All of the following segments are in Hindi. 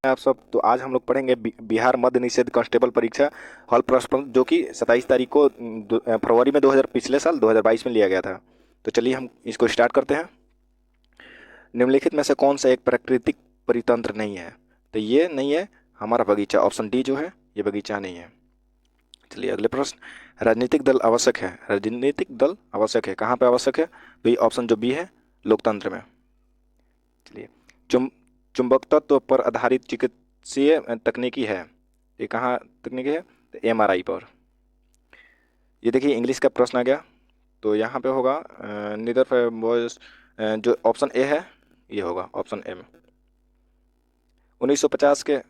आप सब। तो आज हम लोग पढ़ेंगे बिहार मद्य निषेध कांस्टेबल परीक्षा हॉल प्रश्न जो कि 27 तारीख को फरवरी में 2000 पिछले साल 2022 में लिया गया था। तो चलिए हम इसको स्टार्ट करते हैं। निम्नलिखित में से कौन सा एक प्राकृतिक परितंत्र नहीं है? तो ये नहीं है हमारा बगीचा। ऑप्शन डी जो है ये बगीचा नहीं है। चलिए अगले प्रश्न। राजनीतिक दल आवश्यक है। राजनीतिक दल आवश्यक है कहाँ पे आवश्यक है? भाई ऑप्शन जो बी है लोकतंत्र में। चलिए चुम चुंबक तत्व पर आधारित चिकित्सीय तकनीकी है। ये कहाँ तकनीकी है? तो एमआरआई पर। ये देखिए इंग्लिश का प्रश्न आ गया। तो यहाँ पे होगा निदर बॉयज, जो ऑप्शन ए है ये होगा ऑप्शन ए में। 1950 के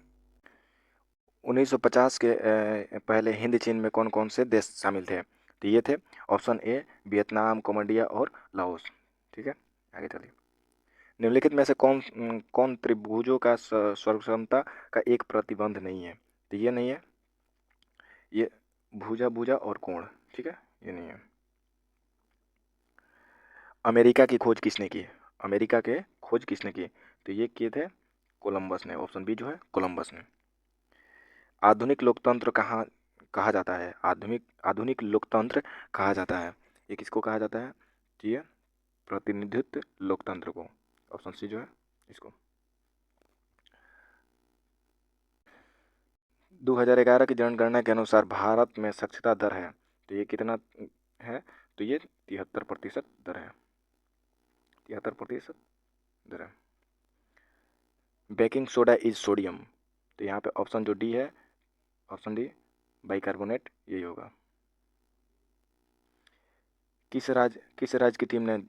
1950 के पहले हिंद चीन में कौन कौन से देश शामिल थे? तो ये थे ऑप्शन ए वियतनाम, कम्बोडिया और लाओस। ठीक है, आगे चलिए। निम्नलिखित में से कौन त्रिभुजों का सर्वसमता का एक प्रतिबंध नहीं है? तो ये नहीं है। ये भुजा भुजा और कोण। ठीक है, ये नहीं है। अमेरिका की खोज किसने की? अमेरिका के खोज किसने की? तो ये किए थे कोलंबस ने। ऑप्शन बी जो है कोलंबस ने। आधुनिक लोकतंत्र कहाँ कहा जाता है? आधुनिक आधुनिक लोकतंत्र कहा जाता है। ये किसको कहा जाता है? तो ये प्रतिनिधित्व लोकतंत्र को। ऑप्शन सी जो है इसको। 2011 की जनगणना के अनुसार भारत में साक्षरता दर है। तो ये कितना है? तो ये 73% दर है। 73% दर है। Baking soda is sodium. तो यहाँ पे ऑप्शन जो डी है, ऑप्शन डी बाइकार्बोनेट, यही होगा। किस राज्य की टीम ने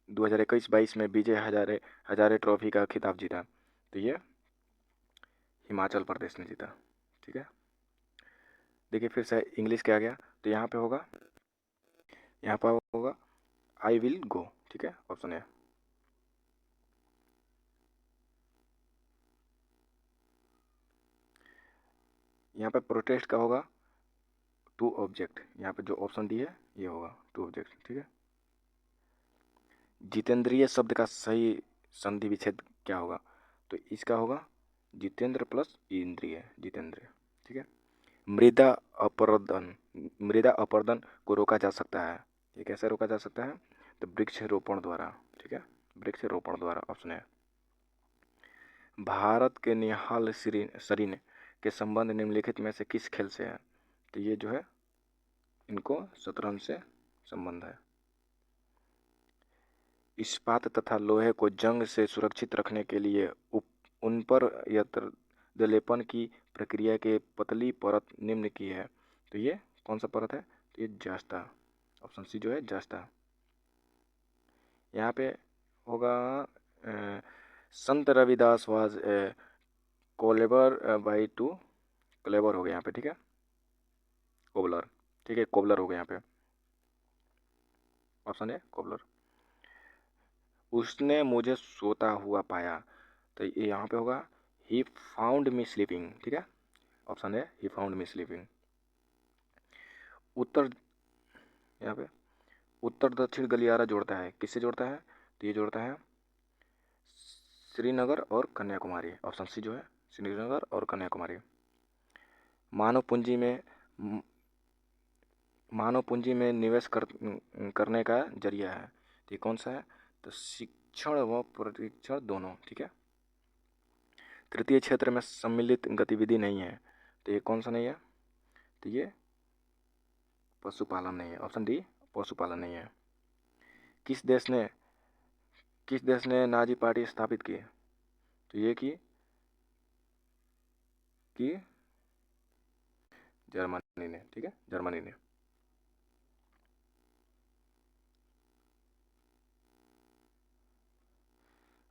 2021-22 में विजय हजारे हजारे ट्रॉफी का खिताब जीता? तो ये हिमाचल प्रदेश ने जीता। ठीक है, देखिए फिर से इंग्लिश के आ गया। तो यहाँ पर होगा आई विल गो। ठीक है, ऑप्शन है। यहाँ पे प्रोटेस्ट का होगा टू ऑब्जेक्ट। यहाँ पे जो ऑप्शन डी है ये होगा टू ऑब्जेक्ट। ठीक है, जितेंद्रिय शब्द का सही संधि विच्छेद क्या होगा? तो इसका होगा जितेंद्र प्लस इंद्रिय, जितेंद्रिय। ठीक है, मृदा अपरदन मृदा अपरदन को रोका जा सकता है। ये कैसे रोका जा सकता है? तो वृक्षारोपण द्वारा। ठीक है, वृक्षारोपण द्वारा, ऑप्शन है। भारत के निहाल सरीन के संबंध निम्नलिखित में से किस खेल से है? तो ये जो है इनको शतरंज से संबंध है। इस्पात तथा लोहे को जंग से सुरक्षित रखने के लिए उन पर यत्रदलेपन की प्रक्रिया के पतली परत निम्न की है। तो ये कौन सा परत है? तो ये जास्ता। ऑप्शन सी जो है जास्ता। यहाँ पे होगा संत रविदास वाज कोलेबर बाई टू। क्लेबर हो गया यहाँ पे। ठीक है, कोबलर। ठीक है, कोबलर हो गया यहाँ पे। ऑप्शन है कोबलर। उसने मुझे सोता हुआ पाया। तो ये यहाँ पे होगा ही फाउंड मी स्लीपिंग। ठीक है, ऑप्शन है ही फाउंड मी स्लीपिंग। उत्तर यहाँ पे उत्तर दक्षिण गलियारा जोड़ता है, किससे जोड़ता है? तो ये जोड़ता है श्रीनगर और कन्याकुमारी। ऑप्शन सी जो है श्रीनगर और कन्याकुमारी। मानव पूंजी में मानव पूंजी में निवेश करने का जरिया है। तो ये कौन सा है? तो शिक्षण व प्रशिक्षण दोनों। ठीक है, तृतीय क्षेत्र में सम्मिलित गतिविधि नहीं है। तो ये कौन सा नहीं है? तो ये पशुपालन नहीं है। ऑप्शन डी पशुपालन नहीं है। किस देश ने किस देश ने नाजी पार्टी स्थापित की? तो ये की जर्मनी ने। ठीक है, जर्मनी ने।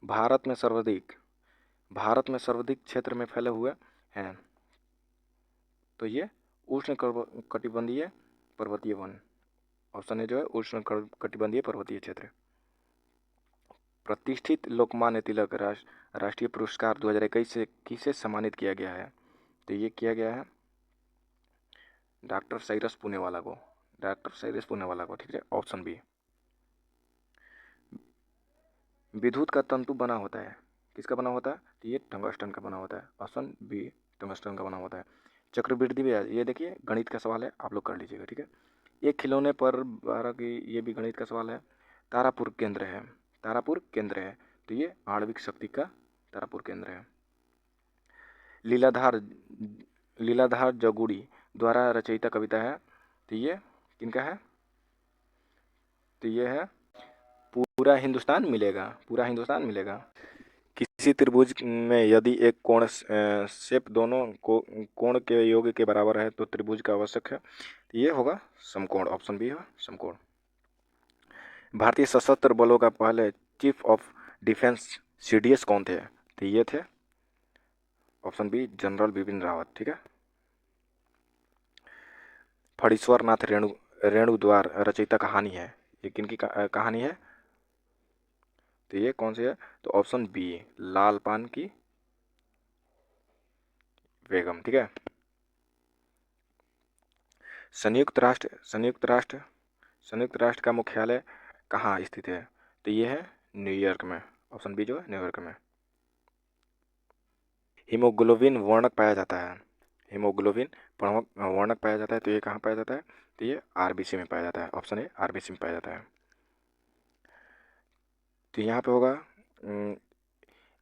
भारत में सर्वाधिक भारत में सर्वाधिक क्षेत्र में फैले हुए हैं। तो ये उष्ण कटिबंधीय पर्वतीय वन। ऑप्शन है जो है उष्ण कटिबंधीय पर्वतीय क्षेत्र। प्रतिष्ठित लोकमान्य तिलक राष्ट्रीय पुरस्कार 2021 से किसे सम्मानित किया गया है? तो ये किया गया है डॉक्टर साइरस पुनेवाला को। डॉक्टर साइरस पुनेवाला को। ठीक है, ऑप्शन बी। विद्युत का तंतु बना होता है किसका बना होता है? तो ये टंगस्टन का बना होता है। ऑप्शन बी टंगस्टन का बना होता है। चक्रवृद्धि भी है, ये देखिए गणित का सवाल है, आप लोग कर लीजिएगा, ठीक है। एक खिलौने पर 12 की, ये भी गणित का सवाल है। तारापुर केंद्र है, तारापुर केंद्र है, तो ये आणविक शक्ति का तारापुर केंद्र है। लीलाधार, लीलाधार जगुड़ी द्वारा रचयिता कविता है, तो ये किनका है? तो ये है पूरा हिंदुस्तान मिलेगा, पूरा हिंदुस्तान मिलेगा। किसी त्रिभुज में यदि एक कोण शेप दोनों कोण के योग के बराबर है तो त्रिभुज का आवश्यक है, तो ये होगा समकोण। ऑप्शन बी है समकोण। भारतीय सशस्त्र बलों का पहले चीफ ऑफ डिफेंस सीडीएस कौन थे? तो ये थे option B general Bipin Rawat, ठीक है। फणीश्वर नाथ रेणु द्वार रचयिता कहानी है, ये किनकी कहानी है? तो ये कौन सी है? तो ऑप्शन बी लाल पान की बेगम, ठीक है। संयुक्त राष्ट्र का मुख्यालय कहाँ स्थित है? तो ये है न्यूयॉर्क में। ऑप्शन बी जो है न्यूयॉर्क में। हीमोग्लोबिन वर्णक पाया जाता है, हीमोग्लोबिन वर्णक पाया जाता है, तो ये कहाँ पाया जाता है? तो ये आरबीसी में पाया जाता है। ऑप्शन ए आरबीसी में पाया जाता है। तो यहाँ पे होगा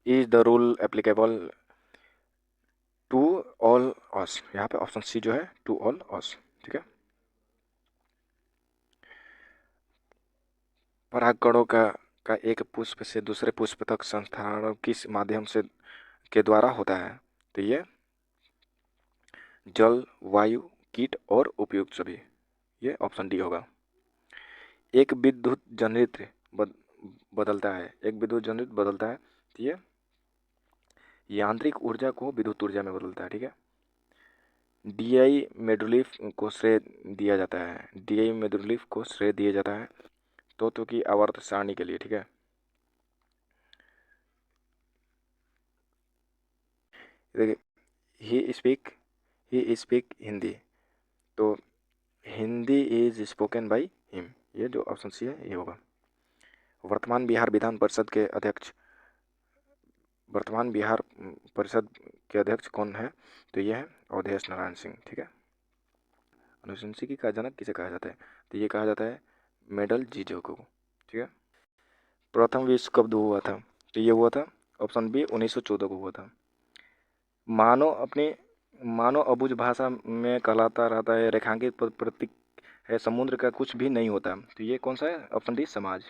is the rule applicable to all us, यहाँ पे ऑप्शन सी जो है टू ऑल अस, ठीक है। परागकणों का एक पुष्प से दूसरे पुष्प तक संस्थारण किस माध्यम से के द्वारा होता है? तो ये जल, वायु, कीट और उपयुक्त सभी, ये ऑप्शन डी होगा। एक विद्युत जनरेटर बदलता है, एक विद्युत जनरेटर बदलता है, तो ये यांत्रिक ऊर्जा को विद्युत ऊर्जा में बदलता है, ठीक है। डीआई मेडुलिफ को श्रेय दिया जाता है, डीआई मेडुलिफ को श्रेय दिया जाता है तत्व की आवर्त सारणी के लिए, ठीक है। देखिए ही स्पीक हिंदी, तो Hindi is spoken by him, ये जो ऑप्शन सी है ये होगा। वर्तमान बिहार विधान परिषद के अध्यक्ष, वर्तमान बिहार परिषद के अध्यक्ष कौन है? तो ये है अवधेश नारायण सिंह, ठीक है। अनुशंसिकी का जनक किसे कहा जाता है? तो ये कहा जाता है मेडल जीजो को, ठीक है। प्रथम विश्व कब हुआ था? तो ये हुआ था ऑप्शन बी 1914 को हुआ था। मानो अबुझ भाषा में कहलाता रहता है रेखांकित प्रतीक है समुद्र का कुछ भी नहीं होता, तो ये कौन सा है? ऑप्शन डी समाज।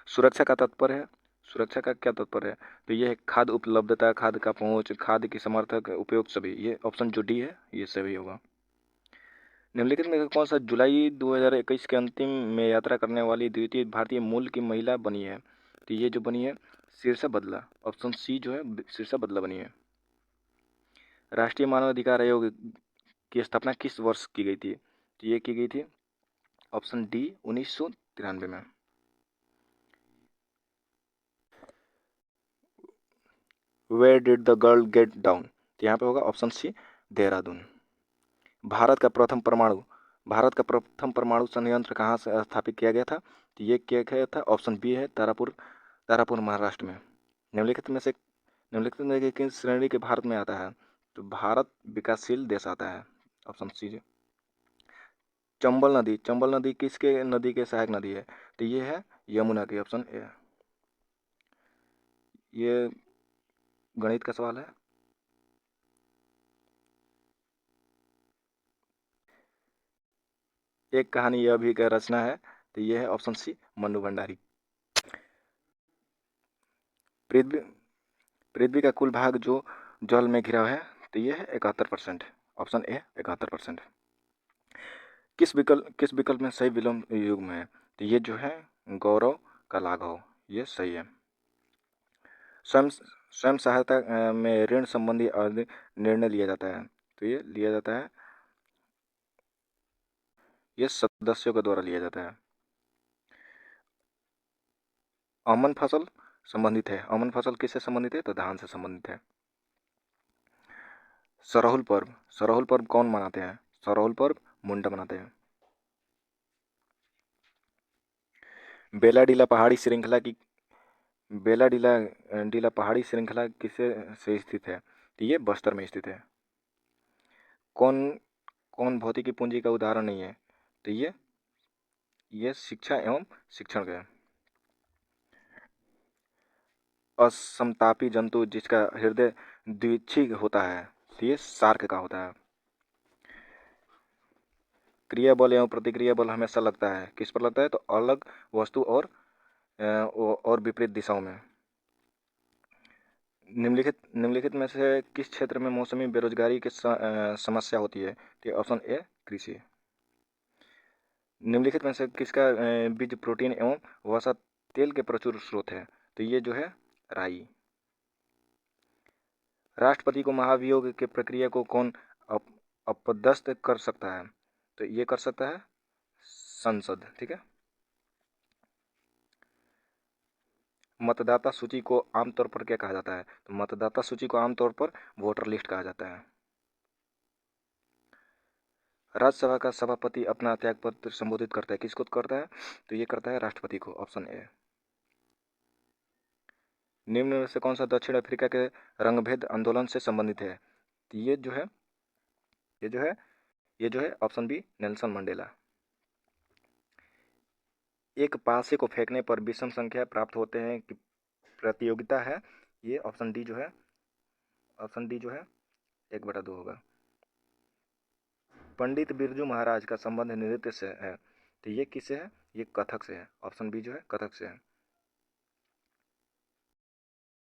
सुरक्षा का तात्पर्य है, सुरक्षा का क्या तात्पर्य है? तो ये है खाद्य उपलब्धता, खाद्य का पहुंच, खाद्य की समर्थक उपयोग सभी, ये ऑप्शन जो डी है ये सभी होगा। निम्नलिखित में कौन सा जुलाई 2021 के अंतिम में यात्रा करने वाली द्वितीय भारतीय मूल की महिला बनी है? तो ये जो बनी है शीर्षा बदला, ऑप्शन सी जो है शीर्षा बदला बनी है। राष्ट्रीय मानव अधिकार आयोग की स्थापना किस वर्ष की गई थी? तो ये की गई थी ऑप्शन डी 1993 में। Where did the girl get down? तो यहाँ पे होगा ऑप्शन सी देहरादून। भारत का प्रथम परमाणु संयंत्र कहाँ से स्थापित किया गया था? तो ये किया गया था ऑप्शन बी है तारापुर महाराष्ट्र में। निम्नलिखित में किस श्रेणी के भारत में आता है? तो भारत विकासशील देश आता है, ऑप्शन सी। चंबल नदी किसके नदी के सहायक नदी है? तो ये है यमुना की, ऑप्शन ए। ये गणित का सवाल है। एक कहानी यह भी का रचना है, तो ये है ऑप्शन सी मन्नू भंडारी। पृथ्वी का कुल भाग जो जल में घिरा है, तो ये है 71%, ऑप्शन ए 71%। किस विकल्प में सही विलोम युग में है? तो ये जो है गौरव का लाघव, ये सही है। स्वयं सहायता में ऋण संबंधी निर्णय लिया जाता है, तो ये लिया जाता है, ये सदस्यों के द्वारा लिया जाता है। अमन फसल संबंधित है, अमन फसल किससे संबंधित है? तो धान से संबंधित है। सरहुल पर्व कौन मनाते हैं? सरहुल पर्व मुंडा मनाते हैं। बेलाडीला पहाड़ी श्रृंखला की बेला डीला पहाड़ी श्रृंखला किसे से स्थित है? तो ये बस्तर में स्थित है। कौन कौन भौतिकी पूंजी का उदाहरण नहीं है? तो ये शिक्षा एवं शिक्षण का है। असमतापी जंतु जिसका हृदय द्विच्छिक होता है, तो ये शार्क का होता है। क्रिया बल एवं प्रतिक्रिया बल हमेशा लगता है, किस पर लगता है? तो अलग वस्तु और विपरीत दिशाओं में। निम्नलिखित में से किस क्षेत्र में मौसमी बेरोजगारी की समस्या होती है? तो ऑप्शन ए कृषि। निम्नलिखित में से किसका बीज प्रोटीन एवं वसा तेल के प्रचुर स्रोत है? तो ये जो है राई। राष्ट्रपति को महाभियोग के प्रक्रिया को कौन अपदस्थ कर सकता है? तो ये कर सकता है संसद। ठीक है। मतदाता सूची को आमतौर पर क्या कहा जाता है? तो मतदाता सूची को आमतौर पर वोटर लिस्ट कहा जाता है। राज्यसभा का सभापति अपना त्यागपत्र संबोधित करता है, किसको करता है? तो ये करता है राष्ट्रपति को, ऑप्शन ए। निम्न में से कौन सा दक्षिण अफ्रीका के रंगभेद आंदोलन से संबंधित है? तो ये जो है ऑप्शन बी नेल्सन मंडेला। एक पासे को फेंकने पर विषम संख्या प्राप्त होते हैं कि प्रतियोगिता है? ये ऑप्शन डी जो है 1/2 होगा। पंडित बिरजू महाराज का संबंध नृत्य से है, तो ये किससे है? ये कथक से है, ऑप्शन बी जो है कथक से है।